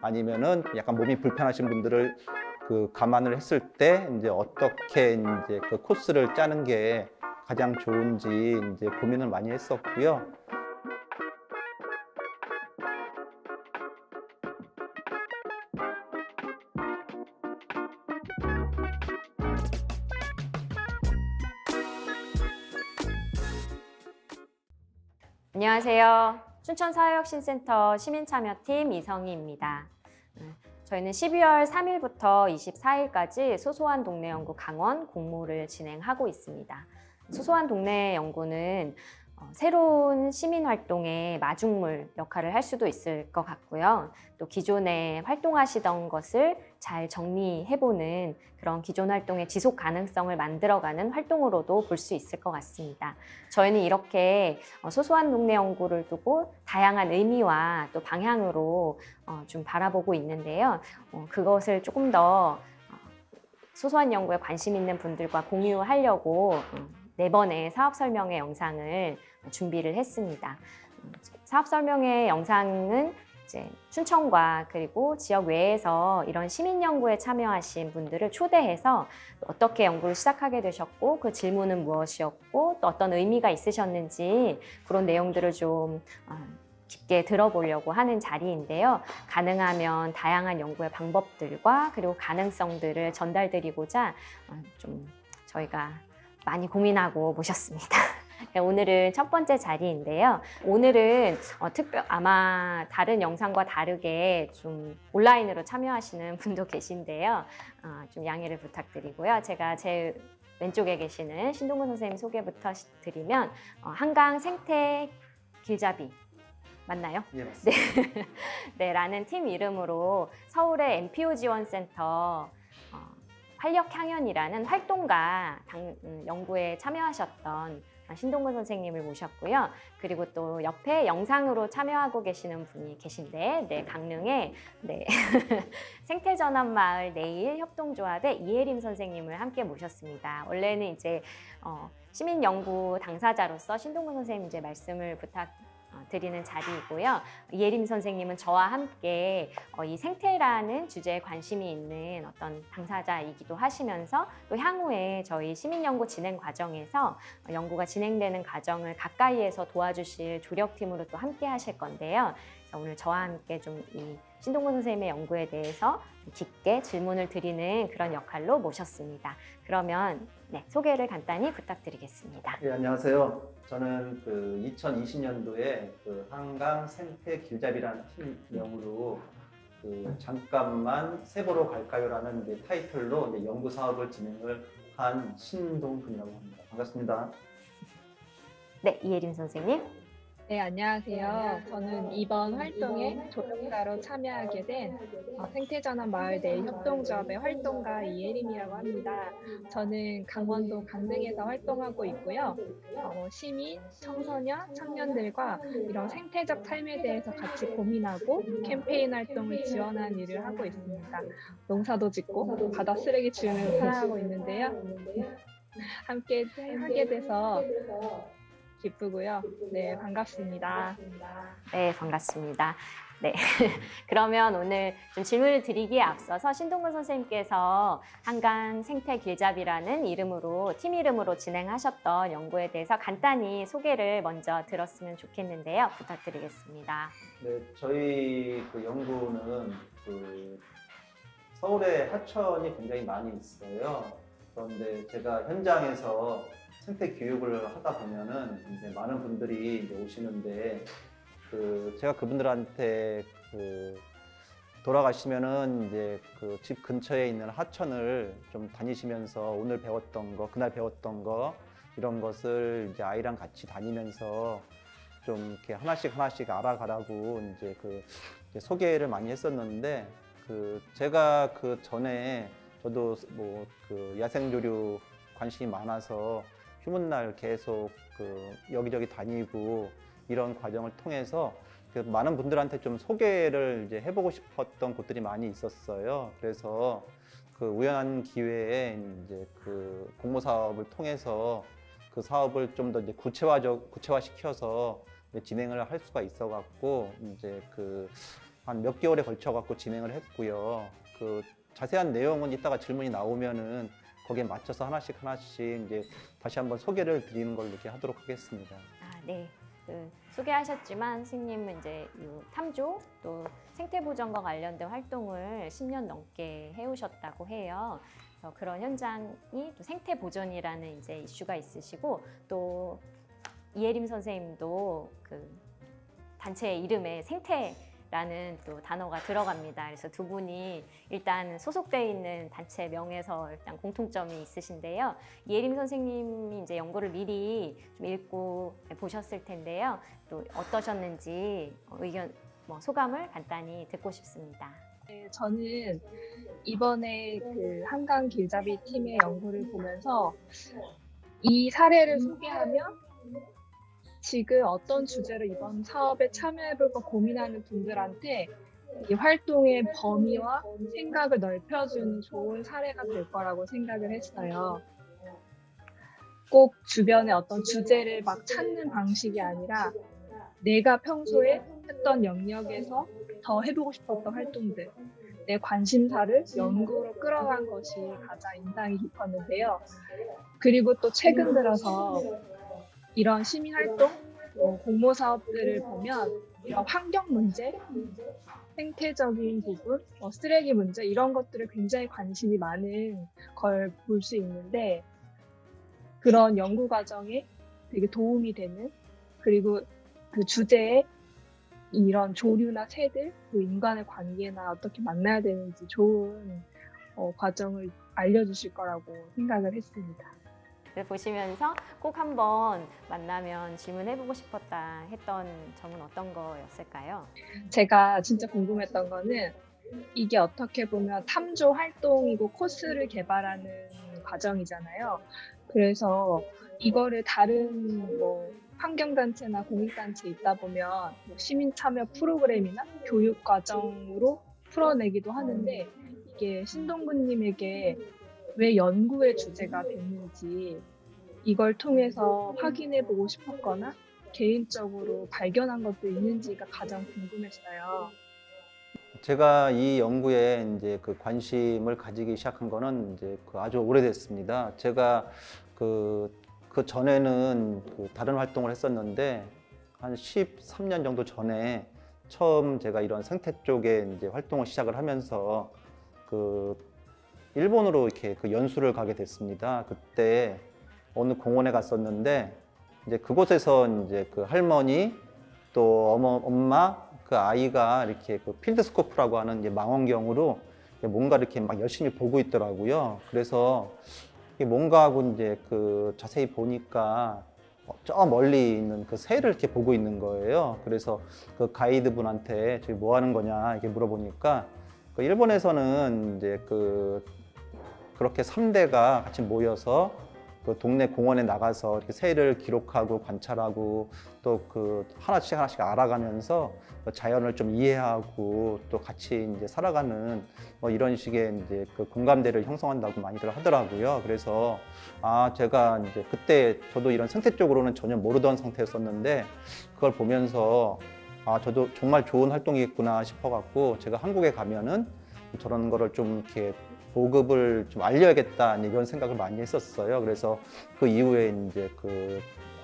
아니면은 약간 몸이 불편하신 분들을 감안을 했을 때 이제 어떻게 이제 그 코스를 짜는 게 가장 좋은지 이제 고민을 많이 했었고요. 안녕하세요. 춘천사회혁신센터 시민참여팀 이성희입니다. 저희는 12월 3일부터 24일까지 소소한 동네 연구 강원 공모를 진행하고 있습니다. 소소한 동네 연구는 새로운 시민 활동의 마중물 역할을 할 수도 있을 것 같고요. 또 기존에 활동하시던 것을 잘 정리해보는 그런 기존 활동의 지속 가능성을 만들어가는 활동으로도 볼 수 있을 것 같습니다. 저희는 이렇게 소소한 동네 연구를 두고 다양한 의미와 또 방향으로 좀 바라보고 있는데요. 그것을 조금 더 소소한 연구에 관심 있는 분들과 공유하려고 4번의 사업 설명회 영상을 준비를 했습니다. 사업 설명회 영상은 이제 춘천과 그리고 지역 외에서 이런 시민 연구에 참여하신 분들을 초대해서 어떻게 연구를 시작하게 되셨고 그 질문은 무엇이었고 또 어떤 의미가 있으셨는지 그런 내용들을 좀 깊게 들어보려고 하는 자리인데요. 가능하면 다양한 연구의 방법들과 그리고 가능성들을 전달드리고자 좀 저희가 많이 고민하고 모셨습니다. 오늘은 첫 번째 자리인데요. 오늘은 아마 다른 영상과 다르게 좀 온라인으로 참여하시는 분도 계신데요. 좀 양해를 부탁드리고요. 제가 제 왼쪽에 계시는 신동근 선생님 소개부터 드리면 한강 생태 길잡이 맞나요? 예, 맞습니다. 네. 네, 라는 팀 이름으로 서울의 NPO 지원센터 활력향연이라는 활동가 연구에 참여하셨던 신동근 선생님을 모셨고요. 그리고 또 옆에 영상으로 참여하고 계시는 분이 계신데, 네, 강릉의 네, 생태전환마을 내일 협동조합의 이혜림 선생님을 함께 모셨습니다. 원래는 이제 시민연구 당사자로서 신동근 선생님 이제 말씀을 드리는 자리이고요. 이혜림 선생님은 저와 함께 이 생태라는 주제에 관심이 있는 어떤 당사자이기도 하시면서 또 향후에 저희 시민연구 진행 과정에서 연구가 진행되는 과정을 가까이에서 도와주실 조력팀으로 또 함께 하실 건데요. 그래서 오늘 저와 함께 좀 이 신동근 선생님의 연구에 대해서 깊게 질문을 드리는 그런 역할로 모셨습니다. 그러면 네, 소개를 간단히 부탁드리겠습니다. 네, 안녕하세요. 저는 2020년도에 한강 생태 길잡이라는 팀명으로 잠깐만 세보러 갈까요라는 이제 타이틀로 이제 연구 사업을 진행을 한 신동근이라고 합니다. 반갑습니다. 네, 이혜림 선생님. 네, 안녕하세요. 저는 이번 활동에 조력자로 참여하게 된 생태전환 마을 내일 협동조합의 활동가 이예림이라고 합니다. 저는 강원도 강릉에서 활동하고 있고요. 시민, 청소년, 청년들과 이런 생태적 삶에 대해서 같이 고민하고 캠페인 활동을 지원하는 일을 하고 있습니다. 농사도 짓고 바다 쓰레기 치우면서 살아가고 있는데요. 함께 하게 돼서 기쁘고요. 네, 반갑습니다. 네, 반갑습니다. 네, 그러면 오늘 좀 질문을 드리기에 앞서서 신동근 선생님께서 한강 생태 길잡이라는 이름으로 팀 이름으로 진행하셨던 연구에 대해서 간단히 소개를 먼저 들었으면 좋겠는데요. 부탁드리겠습니다. 네, 저희 연구는 서울에 하천이 굉장히 많이 있어요. 그런데 제가 현장에서 생태 교육을 하다 보면은 이제 많은 분들이 이제 오시는데 제가 그분들한테 돌아가시면은 이제 집 근처에 있는 하천을 좀 다니시면서 오늘 배웠던 거, 그날 배웠던 거 이런 것을 이제 아이랑 같이 다니면서 좀 이렇게 하나씩 알아가라고 이제 이제 소개를 많이 했었는데 제가 전에 저도 뭐 야생조류 관심이 많아서 휴문날 계속 여기저기 다니고 이런 과정을 통해서 많은 분들한테 좀 소개를 이제 해보고 싶었던 곳들이 많이 있었어요. 그래서 우연한 기회에 이제 공모 사업을 통해서 그 사업을 좀 더 이제 구체화시켜서 진행을 할 수가 있어갖고 이제 한 몇 개월에 걸쳐 갖고 진행을 했고요. 그 자세한 내용은 이따가 질문이 나오면은 거기에 맞춰서 하나씩 이제 다시 한번 소개를 드리는 걸로 이렇게 하도록 하겠습니다. 네. 소개하셨지만 선생님은 이제 이 탐조 또 생태 보전과 관련된 활동을 10년 넘게 해오셨다고 해요. 그래서 그런 현장이 또 생태 보전이라는 이제 이슈가 있으시고 또 이혜림 선생님도 그 단체 이름에 생태라는 또 단어가 들어갑니다. 그래서 두 분이 일단 소속되어 있는 단체 명에서 일단 공통점이 있으신데요. 이혜림 선생님이 이제 연구를 미리 좀 읽고 보셨을 텐데요. 또 어떠셨는지 의견, 소감을 간단히 듣고 싶습니다. 네, 저는 이번에 그 한강 길잡이 팀의 연구를 보면서 이 사례를 소개하면 지금 어떤 주제로 이번 사업에 참여해볼까 고민하는 분들한테 이 활동의 범위와 생각을 넓혀주는 좋은 사례가 될 거라고 생각을 했어요. 꼭 주변의 어떤 주제를 막 찾는 방식이 아니라 내가 평소에 했던 영역에서 더 해보고 싶었던 활동들, 내 관심사를 연구로 끌어간 것이 가장 인상이 깊었는데요. 그리고 또 최근 들어서 이런 시민활동, 공모 사업들을 보면 이런 환경 문제, 생태적인 부분, 쓰레기 문제 이런 것들을 굉장히 관심이 많은 걸 볼 수 있는데 그런 연구 과정에 되게 도움이 되는 그리고 그 주제에 이런 조류나 새들, 그 인간의 관계나 어떻게 만나야 되는지 좋은 과정을 알려주실 거라고 생각을 했습니다. 보시면서 꼭 한번 만나면 질문해보고 싶었다 했던 점은 어떤 거였을까요? 제가 진짜 궁금했던 거는 이게 어떻게 보면 탐조 활동이고 코스를 개발하는 과정이잖아요. 그래서 이거를 다른 환경단체나 공익단체 있다 보면 시민 참여 프로그램이나 교육 과정으로 풀어내기도 하는데 이게 신동근님에게 왜 연구의 주제가 됐는지 이걸 통해서 확인해 보고 싶었거나 개인적으로 발견한 것도 있는지가 가장 궁금했어요. 제가 이 연구에 이제 그 관심을 가지기 시작한 거는 이제 아주 오래됐습니다. 제가 그 전에는 다른 활동을 했었는데 한 13년 정도 전에 처음 제가 이런 생태 쪽에 이제 활동을 시작을 하면서 일본으로 이렇게 연수를 가게 됐습니다. 그때 어느 공원에 갔었는데 이제 그곳에서 이제 할머니 또 엄마 그 아이가 이렇게 필드스코프라고 하는 이제 망원경으로 뭔가 이렇게 막 열심히 보고 있더라고요. 그래서 뭔가 하고 이제 자세히 보니까 저 멀리 있는 새를 이렇게 보고 있는 거예요. 그래서 가이드분한테 저기 뭐 하는 거냐 이렇게 물어보니까 일본에서는 이제 그렇게 3대가 같이 모여서 동네 공원에 나가서 이렇게 새를 기록하고 관찰하고 또 하나씩 알아가면서 자연을 좀 이해하고 또 같이 이제 살아가는 이런 식의 이제 공감대를 형성한다고 많이들 하더라고요. 그래서 제가 이제 그때 저도 이런 생태 쪽으로는 전혀 모르던 상태였었는데 그걸 보면서 저도 정말 좋은 활동이겠구나 싶어갖고 제가 한국에 가면은 저런 거를 좀 이렇게 보급을 좀 알려야겠다 이런 생각을 많이 했었어요. 그래서 그 이후에 이제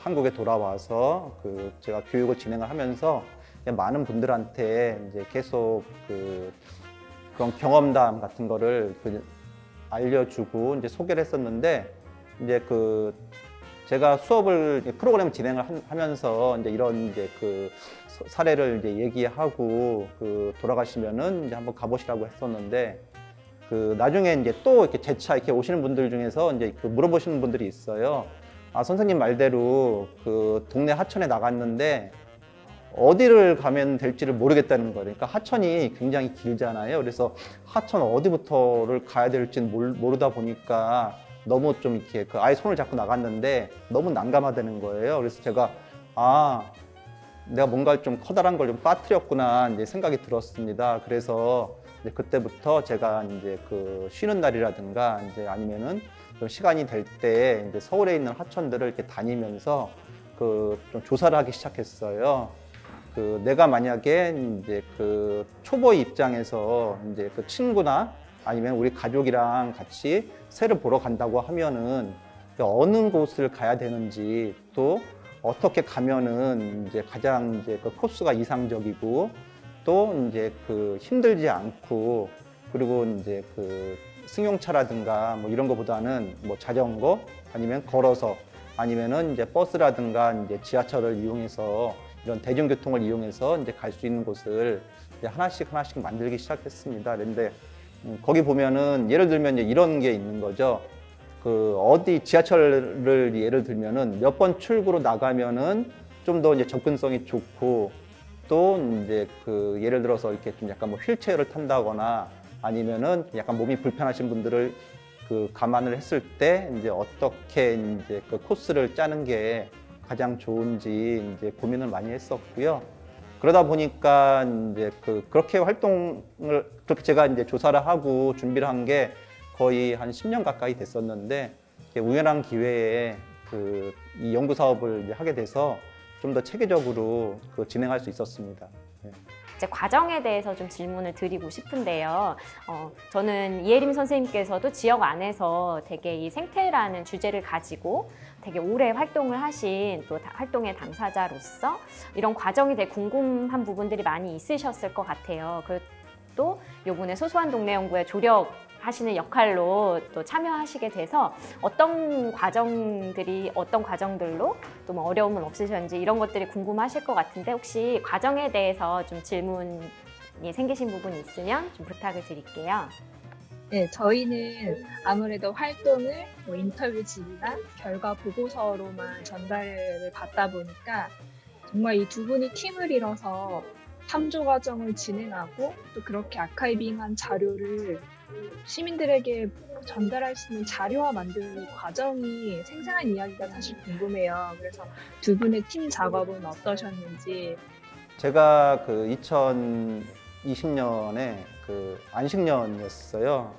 한국에 돌아와서 제가 교육을 진행을 하면서 많은 분들한테 이제 계속 그런 경험담 같은 거를 알려주고 이제 소개를 했었는데 이제 제가 수업을 프로그램 진행을 하면서 이제 이런 이제 사례를 이제 얘기하고 돌아가시면은 이제 한번 가보시라고 했었는데 나중에 이제 또 이렇게 재차 이렇게 오시는 분들 중에서 이제 물어보시는 분들이 있어요. 선생님 말대로 동네 하천에 나갔는데 어디를 가면 될지를 모르겠다는 거예요. 그러니까 하천이 굉장히 길잖아요. 그래서 하천 어디부터를 가야 될지는 모르다 보니까 너무 좀 이렇게 아예 손을 잡고 나갔는데 너무 난감하다는 거예요. 그래서 제가 내가 뭔가 좀 커다란 걸 좀 빠뜨렸구나 이제 생각이 들었습니다. 그래서 이제 그때부터 제가 이제 쉬는 날이라든가 이제 아니면은 좀 시간이 될 때 이제 서울에 있는 하천들을 이렇게 다니면서 좀 조사를 하기 시작했어요. 그 내가 만약에 이제 그 초보의 입장에서 이제 그 친구나 아니면 우리 가족이랑 같이 새를 보러 간다고 하면은 어느 곳을 가야 되는지, 또 어떻게 가면은 이제 가장 이제 그 코스가 이상적이고 또 이제 그 힘들지 않고, 그리고 이제 그 승용차라든가 뭐 이런 거보다는 뭐 자전거 아니면 걸어서 아니면은 이제 버스라든가 이제 지하철을 이용해서 이런 대중교통을 이용해서 이제 갈 수 있는 곳을 이제 하나씩 만들기 시작했습니다. 그런데 거기 보면은 예를 들면 이제 이런 게 있는 거죠. 그 어디 지하철을 예를 들면은 몇 번 출구로 나가면은 좀 더 이제 접근성이 좋고, 또 이제 그 예를 들어서 이렇게 좀 약간 뭐 휠체어를 탄다거나 아니면은 약간 몸이 불편하신 분들을 그 감안을 했을 때 이제 어떻게 이제 그 코스를 짜는 게 가장 좋은지 이제 고민을 많이 했었고요. 그러다 보니까 이제 그렇게 활동을, 그렇게 제가 이제 조사를 하고 준비를 한 게 거의 한 10년 가까이 됐었는데, 우연한 기회에 이 연구 사업을 이제 하게 돼서 좀 더 체계적으로 진행할 수 있었습니다. 네. 이제 과정에 대해서 좀 질문을 드리고 싶은데요. 저는 이혜림 선생님께서도 지역 안에서 되게 이 생태라는 주제를 가지고 되게 오래 활동을 하신 또 활동의 당사자로서 이런 과정이 되게 궁금한 부분들이 많이 있으셨을 것 같아요. 그리고 또 요번에 소소한 동네 연구에 조력하시는 역할로 또 참여하시게 돼서 어떤 과정들로 또 뭐 어려움은 없으셨는지 이런 것들이 궁금하실 것 같은데, 혹시 과정에 대해서 좀 질문이 생기신 부분이 있으면 좀 부탁을 드릴게요. 네, 저희는 아무래도 활동을 뭐 인터뷰집이나 결과 보고서로만 전달을 받다 보니까 정말 이 두 분이 팀을 이뤄서 탐조 과정을 진행하고 또 그렇게 아카이빙한 자료를 시민들에게 전달할 수 있는 자료화 만드는 이 과정이 생생한 이야기가 사실 궁금해요. 그래서 두 분의 팀 작업은 어떠셨는지. 제가 2020년에 안식년이었어요.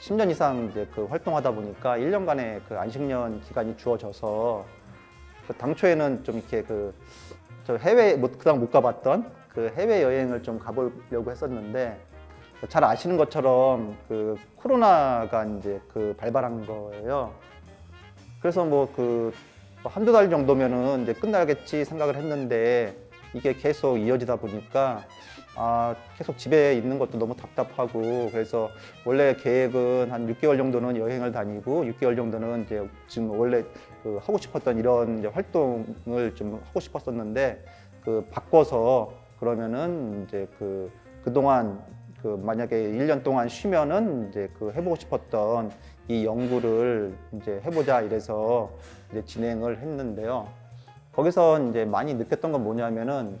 10년 이상 이제 활동하다 보니까 1년간의 안식년 기간이 주어져서 당초에는 좀 이렇게 저 해외 그다음 못 가봤던 해외 여행을 좀 가보려고 했었는데, 잘 아시는 것처럼 코로나가 이제 발발한 거예요. 그래서 뭐 한두 달 정도면은 이제 끝나겠지 생각을 했는데, 이게 계속 이어지다 보니까 계속 집에 있는 것도 너무 답답하고, 그래서 원래 계획은 한 6개월 정도는 여행을 다니고 6개월 정도는 이제 지금 원래 하고 싶었던 이런 이제 활동을 좀 하고 싶었었는데, 바꿔서 그러면은 이제 그동안 만약에 1년 동안 쉬면은 이제 해보고 싶었던 이 연구를 이제 해보자 이래서 이제 진행을 했는데요. 거기서 이제 많이 느꼈던 건 뭐냐면은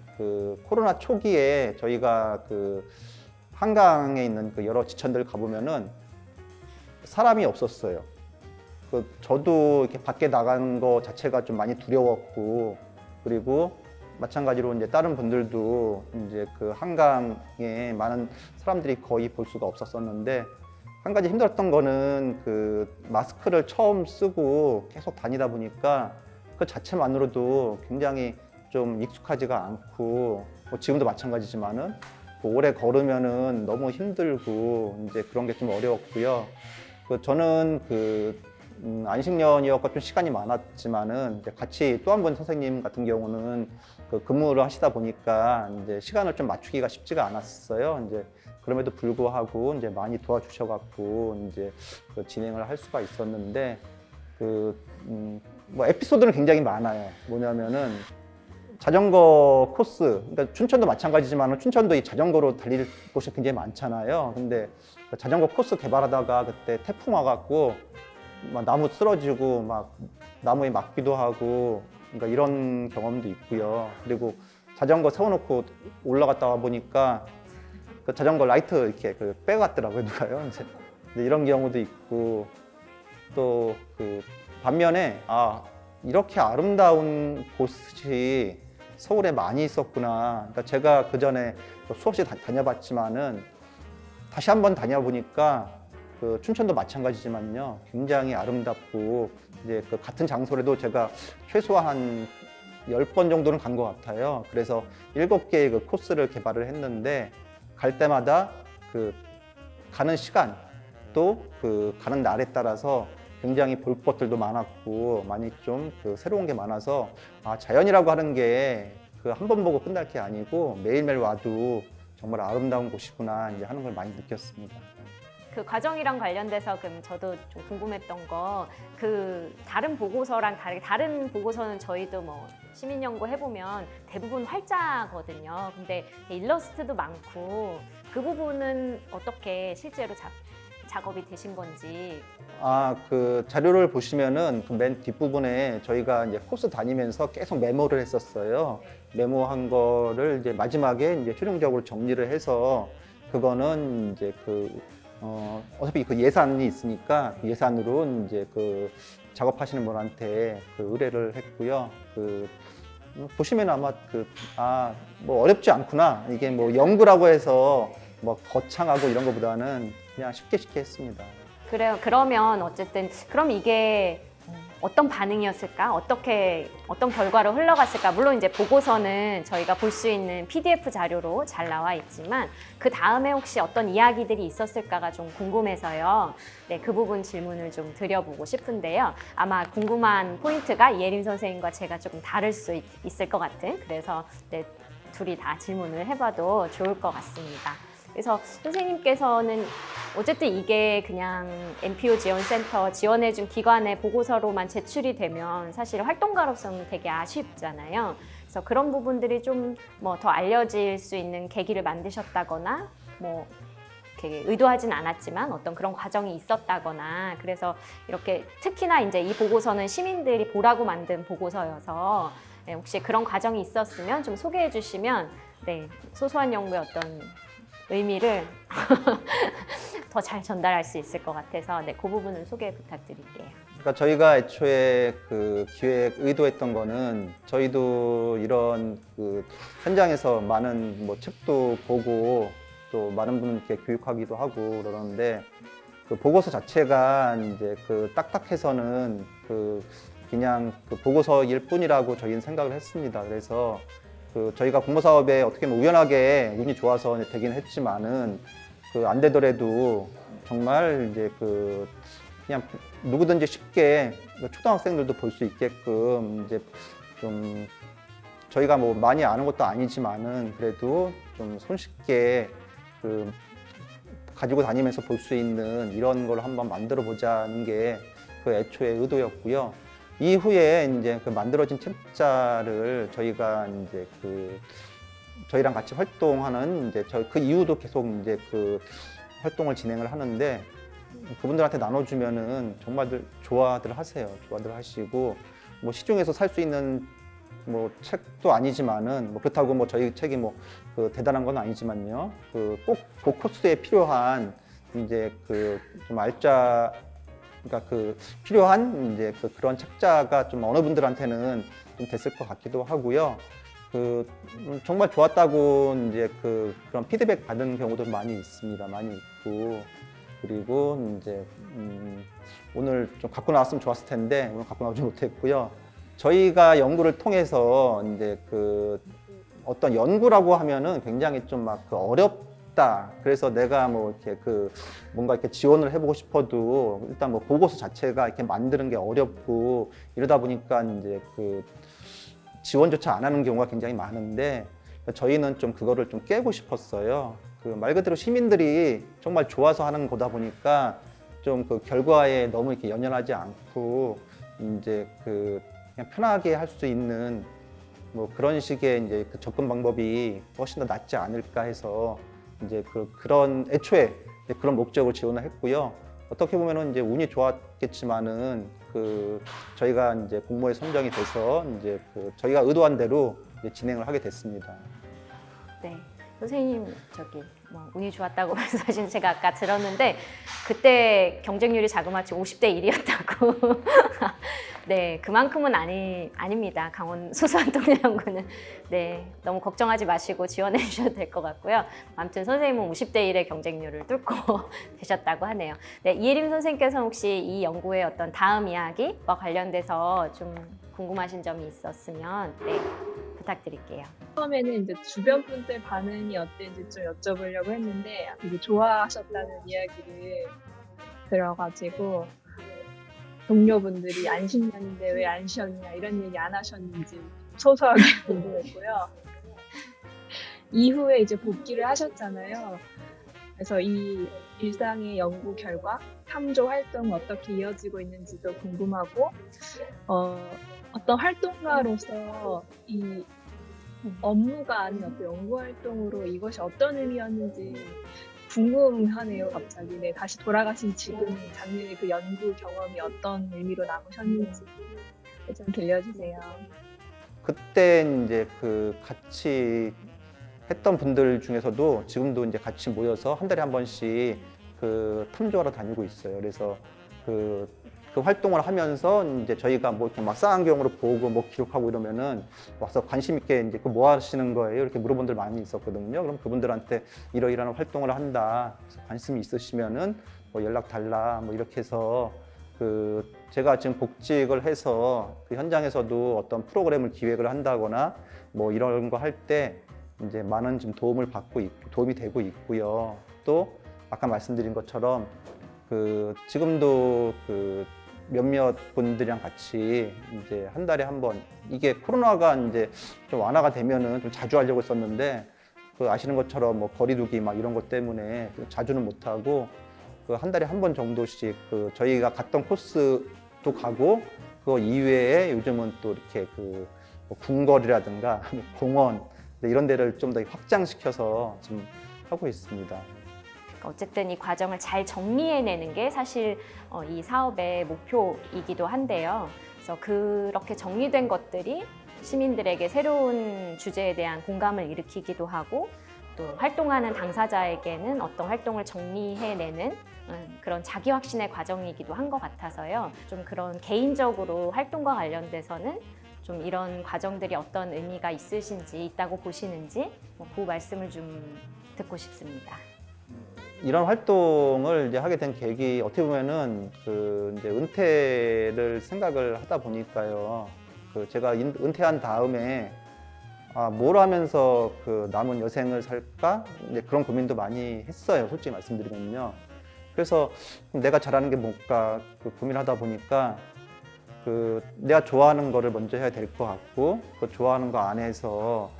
코로나 초기에 저희가 한강에 있는 여러 지천들 가보면은 사람이 없었어요. 저도 이렇게 밖에 나간 거 자체가 좀 많이 두려웠고, 그리고 마찬가지로 이제 다른 분들도 이제 한강에 많은 사람들이 거의 볼 수가 없었었는데, 한 가지 힘들었던 거는 마스크를 처음 쓰고 계속 다니다 보니까 그 자체만으로도 굉장히 좀 익숙하지가 않고, 뭐 지금도 마찬가지지만은 오래 걸으면은 너무 힘들고 이제 그런 게 좀 어려웠고요. 저는 안식년이었고 좀 시간이 많았지만은 이제 같이 또 한 분 선생님 같은 경우는 근무를 하시다 보니까 이제 시간을 좀 맞추기가 쉽지가 않았어요. 이제 그럼에도 불구하고 이제 많이 도와주셔갖고 이제 진행을 할 수가 있었는데, 뭐 에피소드는 굉장히 많아요. 뭐냐면은 자전거 코스, 그러니까 춘천도 마찬가지지만 춘천도 이 자전거로 달릴 곳이 굉장히 많잖아요. 근데 자전거 코스 개발하다가 그때 태풍 와갖고 막 나무 쓰러지고 막 나무에 맞기도 하고, 그러니까 이런 경험도 있고요. 그리고 자전거 세워놓고 올라갔다 보니까 자전거 라이트 이렇게 빼갔더라고요, 누가요. 이제 이런 경우도 있고, 또 반면에 이렇게 아름다운 곳이 서울에 많이 있었구나. 그러니까 제가 그 전에 수없이 다녀봤지만은 다시 한번 다녀보니까 춘천도 마찬가지지만요, 굉장히 아름답고, 이제 같은 장소라도 제가 최소한 10번 정도는 간 것 같아요. 그래서 7개의 그 코스를 개발을 했는데 갈 때마다 그 가는 시간 또 그 가는 날에 따라서 굉장히 볼 것들도 많았고 많이 좀 그 새로운 게 많아서 자연이라고 하는 게 그 한 번 보고 끝날 게 아니고 매일매일 와도 정말 아름다운 곳이구나 이제 하는 걸 많이 느꼈습니다. 그 과정이랑 관련돼서 그럼 저도 좀 궁금했던 거, 그 다른 보고서랑 다르게, 다른 보고서는 저희도 뭐 시민연구 해보면 대부분 활자거든요. 근데 일러스트도 많고 그 부분은 어떻게 실제로 작업이 되신 건지. 그 자료를 보시면은 그 맨 뒷부분에 저희가 이제 코스 다니면서 계속 메모를 했었어요. 메모한 거를 이제 마지막에 이제 최종적으로 정리를 해서 그거는 이제 어차피 그 예산이 있으니까 그 예산으로 이제 그 작업하시는 분한테 그 의뢰를 했고요. 보시면 아마 뭐 어렵지 않구나. 이게 뭐 연구라고 해서 뭐 거창하고 이런 것보다는 그냥 쉽게 했습니다. 그래요. 그러면 어쨌든 그럼 이게 어떤 반응이었을까? 어떤 결과로 흘러갔을까? 물론 이제 보고서는 저희가 볼 수 있는 PDF 자료로 잘 나와 있지만 그 다음에 혹시 어떤 이야기들이 있었을까가 좀 궁금해서요. 네, 그 부분 질문을 좀 드려보고 싶은데요. 아마 궁금한 포인트가 이혜림 선생님과 제가 조금 다를 수 있을 것 같은, 그래서 네, 둘이 다 질문을 해봐도 좋을 것 같습니다. 그래서 선생님께서는 어쨌든 이게 그냥 NPO 지원센터 지원해준 기관의 보고서로만 제출이 되면 사실 활동가로서는 되게 아쉽잖아요. 그래서 그런 부분들이 좀 뭐 더 알려질 수 있는 계기를 만드셨다거나 뭐 이렇게 의도하진 않았지만 어떤 그런 과정이 있었다거나, 그래서 이렇게 특히나 이제 이 보고서는 시민들이 보라고 만든 보고서여서 네, 혹시 그런 과정이 있었으면 좀 소개해 주시면 네, 소소한 연구의 어떤 의미를 더 잘 전달할 수 있을 것 같아서 네, 그 부분은 소개 부탁드릴게요. 그러니까 저희가 애초에 그 기획 의도했던 거는 저희도 이런 그 현장에서 많은 뭐 책도 보고 또 많은 분께 교육하기도 하고 그러는데 그 보고서 자체가 이제 그 딱딱해서는 그냥 그 보고서일 뿐이라고 저희는 생각을 했습니다. 그래서 저희가 공모 사업에 어떻게 보면 우연하게 운이 좋아서 되긴 했지만은 안 되더라도 정말 이제 그냥 누구든지 쉽게 초등학생들도 볼 수 있게끔 이제 좀 저희가 뭐 많이 아는 것도 아니지만은 그래도 좀 손쉽게 가지고 다니면서 볼 수 있는 이런 걸 한번 만들어 보자는 게 애초의 의도였고요. 이후에 이제 만들어진 책자를 저희가 이제 저희랑 같이 활동하는 이제 그 이후도 계속 이제 활동을 진행을 하는데 그분들한테 나눠주면은 정말들 좋아들 하세요. 좋아들 하시고 뭐 시중에서 살 수 있는 뭐 책도 아니지만은 뭐 그렇다고 뭐 저희 책이 뭐 대단한 건 아니지만요. 꼭 그 코스에 필요한 이제 좀 알짜 그러니까 필요한 이제 그런 책자가 좀 어느 분들한테는 좀 됐을 것 같기도 하고요. 정말 좋았다고 이제 그런 피드백 받은 경우도 많이 있습니다. 많이 있고 그리고 이제 오늘 좀 갖고 나왔으면 좋았을 텐데 오늘 갖고 나오지 못했고요. 저희가 연구를 통해서 이제 어떤 연구라고 하면은 굉장히 좀 막 어렵다. 그래서 내가 뭐 이렇게 뭔가 이렇게 지원을 해보고 싶어도 일단 뭐 보고서 자체가 이렇게 만드는 게 어렵고 이러다 보니까 이제 지원조차 안 하는 경우가 굉장히 많은데 저희는 좀 그거를 좀 깨고 싶었어요. 말 그대로 시민들이 정말 좋아서 하는 거다 보니까 좀 결과에 너무 이렇게 연연하지 않고 이제 그냥 편하게 할 수 있는 뭐 그런 식의 이제 접근 방법이 훨씬 더 낫지 않을까 해서 이제 그런 애초에 그런 목적으로 지원을 했고요. 어떻게 보면은 이제 운이 좋았겠지만은 저희가 이제 공모에 선정이 돼서 이제 저희가 의도한 대로 이제 진행을 하게 됐습니다. 네, 선생님 뭐 운이 좋았다고 말씀하신 제가 아까 들었는데 그때 경쟁률이 자그마치 50대 1이었다고. 네, 그만큼은 아닙니다. 강원 소소한 동네 연구는. 네, 너무 걱정하지 마시고 지원해 주셔도 될 것 같고요. 아무튼 선생님은 50대 1의 경쟁률을 뚫고 되셨다고 하네요. 네, 이혜림 선생님께서는 혹시 이 연구의 어떤 다음 이야기와 관련돼서 좀 궁금하신 점이 있었으면 네, 부탁드릴게요. 처음에는 이제 주변 분들 반응이 어땠는지 좀 여쭤보려고 했는데 되게 좋아하셨다는 이야기를 들어가지고 동료분들이 안 쉬었는데 왜 안 쉬었냐 이런 얘기 안 하셨는지 소소하게 궁금했고요. 이후에 이제 복귀를 하셨잖아요. 그래서 이 일상의 연구 결과 탐조 활동 어떻게 이어지고 있는지도 궁금하고 어떤 활동가로서 이 업무가 아닌 어떤 연구 활동으로 이것이 어떤 의미였는지 궁금하네요. 갑자기 네, 다시 돌아가신 지금 작년에 그 연구 경험이 어떤 의미로 남으셨는지 좀 들려주세요. 그때 이제 그 같이 했던 분들 중에서도 지금도 이제 같이 모여서 한 달에 한 번씩 그 탐조하러 다니고 있어요. 그래서 그 활동을 하면서 이제 저희가 뭐 이렇게 막 쌍안경으로 보고 뭐 기록하고 이러면은 와서 관심 있게 이제 그 뭐 하시는 거예요? 이렇게 물어본 분들 많이 있었거든요. 그럼 그분들한테 이러이러한 활동을 한다. 그래서 관심이 있으시면은 뭐 연락 달라. 뭐 이렇게 해서 그 제가 지금 복직을 해서 그 현장에서도 어떤 프로그램을 기획을 한다거나 뭐 이런 거 할 때 이제 많은 지금 도움이 되고 있고요. 또 아까 말씀드린 것처럼 그 지금도 그 몇몇 분들이랑 같이 이제 한 달에 한 번, 이게 코로나가 이제 좀 완화가 되면은 좀 자주 하려고 했었는데 그 아시는 것처럼 뭐 거리두기 막 이런 것 때문에 좀 자주는 못 하고 그 한 달에 한 번 정도씩 그 저희가 갔던 코스도 가고 그 이외에 요즘은 또 이렇게 그뭐 궁궐이라든가 공원 이런 데를 좀 더 확장시켜서 지금 하고 있습니다. 어쨌든 이 과정을 잘 정리해내는 게 사실 이 사업의 목표이기도 한데요. 그래서 그렇게 정리된 것들이 시민들에게 새로운 주제에 대한 공감을 일으키기도 하고 또 활동하는 당사자에게는 어떤 활동을 정리해내는 그런 자기 확신의 과정이기도 한 것 같아서요. 좀 그런 개인적으로 활동과 관련돼서는 좀 이런 과정들이 어떤 의미가 있다고 보시는지 그 말씀을 좀 듣고 싶습니다. 이런 활동을 이제 하게 된 계기 어떻게 보면은 그 이제 은퇴를 생각을 하다 보니까요. 그 제가 은퇴한 다음에 뭘 하면서 그 남은 여생을 살까? 이제 그런 고민도 많이 했어요. 솔직히 말씀드리면요. 그래서 내가 잘하는 게 뭘까 그 고민하다 보니까 그 내가 좋아하는 거를 먼저 해야 될 것 같고 그 좋아하는 거 안에서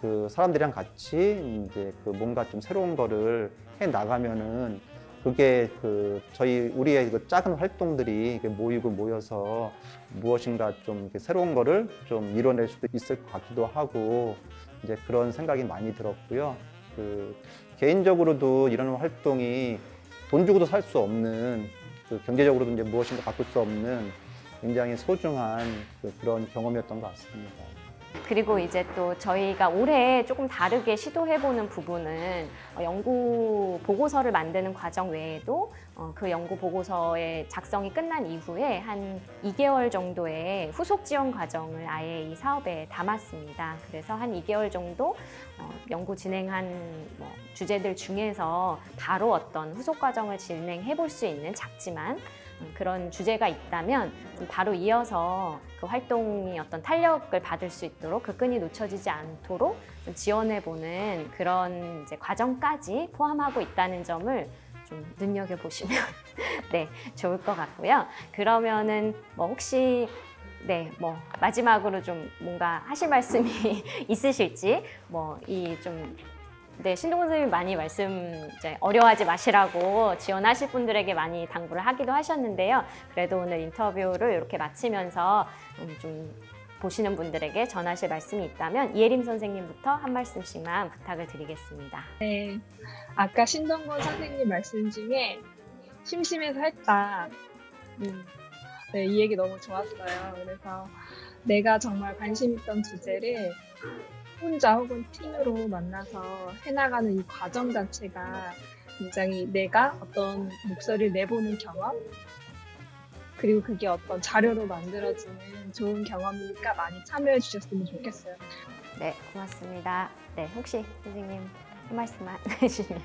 그 사람들이랑 같이 이제 그 뭔가 좀 새로운 거를 해 나가면은 그게 그 우리의 그 작은 활동들이 모여서 무엇인가 좀 이렇게 새로운 거를 좀 이뤄낼 수도 있을 것 같기도 하고 이제 그런 생각이 많이 들었고요. 그 개인적으로도 이런 활동이 돈 주고도 살 수 없는 그 경제적으로도 이제 무엇인가 바꿀 수 없는 굉장히 소중한 그런 경험이었던 것 같습니다. 그리고 이제 또 저희가 올해 조금 다르게 시도해보는 부분은 연구 보고서를 만드는 과정 외에도 그 연구 보고서의 작성이 끝난 이후에 한 2개월 정도의 후속 지원 과정을 아예 이 사업에 담았습니다. 그래서 한 2개월 정도 연구 진행한 주제들 중에서 바로 어떤 후속 과정을 진행해 볼 수 있는 작지만 그런 주제가 있다면 바로 이어서 그 활동이 어떤 탄력을 받을 수 있도록 그 끈이 놓쳐지지 않도록 좀 지원해보는 그런 이제 과정까지 포함하고 있다는 점을 좀 눈여겨보시면 네, 좋을 것 같고요. 그러면은 혹시 마지막으로 좀 뭔가 하실 말씀이 있으실지 네, 신동훈 선생님이 많이 어려워하지 마시라고 지원하실 분들에게 많이 당부를 하기도 하셨는데요. 그래도 오늘 인터뷰를 이렇게 마치면서 좀 보시는 분들에게 전하실 말씀이 있다면 이예림 선생님부터 한 말씀씩만 부탁을 드리겠습니다. 네, 아까 신동건 선생님 말씀 중에 심심해서 했다. 네, 이 얘기 너무 좋았어요. 그래서 내가 정말 관심 있던 주제를 혼자 혹은 팀으로 만나서 해나가는 이 과정 자체가 굉장히 내가 어떤 목소리를 내보는 경험 그리고 그게 어떤 자료로 만들어지는 좋은 경험이니까 많이 참여해 주셨으면 좋겠어요. 네, 고맙습니다. 네, 혹시 선생님 한 말씀만 해주시면.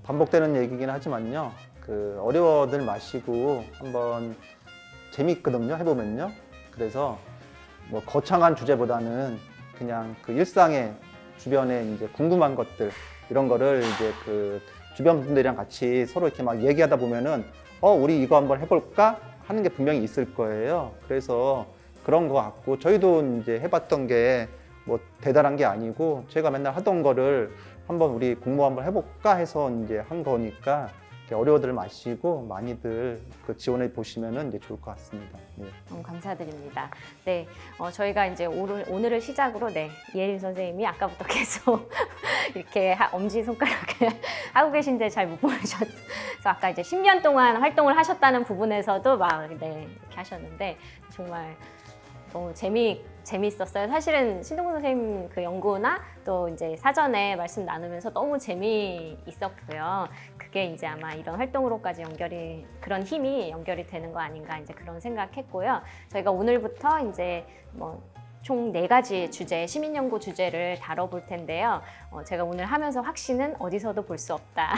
반복되는 얘기긴 하지만요. 그 어려워들 마시고 한번 재밌거든요. 해보면요. 그래서 뭐 거창한 주제보다는 그냥 그 일상의 주변에 이제 궁금한 것들 이런 거를 이제 그 주변 분들이랑 같이 서로 이렇게 막 얘기하다 보면은 우리 이거 한번 해볼까 하는 게 분명히 있을 거예요. 그래서 그런 거 같고 저희도 이제 해봤던 게 뭐 대단한 게 아니고 제가 맨날 하던 거를 한번 우리 공모 한번 해볼까 해서 이제 한 거니까 이렇게 어려워들 마시고 많이들 그 지원해 보시면은 이제 좋을 것 같습니다. 예. 너무 감사드립니다. 네, 저희가 이제 오늘을 시작으로 이혜림 선생님이 아까부터 계속 이렇게 엄지 손가락을 하고 계신데 잘 못 보셨어서 아까 이제 10년 동안 활동을 하셨다는 부분에서도 막 이렇게 하셨는데 정말 너무 재미있었어요. 사실은 신동근 선생님 그 연구나 또 이제 사전에 말씀 나누면서 너무 재미있었고요. 그게 이제 아마 이런 활동으로까지 그런 힘이 연결이 되는 거 아닌가 이제 그런 생각했고요. 저희가 오늘부터 이제 총 4가지 주제, 시민연구 주제를 다뤄볼 텐데요. 제가 오늘 하면서 확신은 어디서도 볼 수 없다.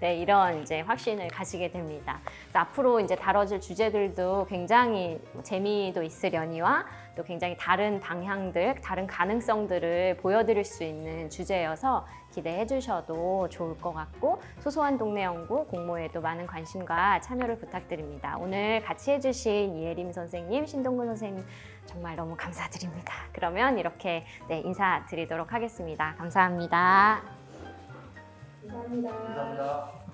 네, 이런 이제 확신을 가지게 됩니다. 그래서 앞으로 이제 다뤄질 주제들도 굉장히 재미도 있으려니와 또 굉장히 다른 방향들, 다른 가능성들을 보여드릴 수 있는 주제여서 기대해 주셔도 좋을 것 같고 소소한 동네 연구 공모에도 많은 관심과 참여를 부탁드립니다. 오늘 같이 해주신 이혜림 선생님, 신동근 선생님 정말 너무 감사드립니다. 그러면 이렇게 인사드리도록 하겠습니다. 감사합니다. 감사합니다. 감사합니다.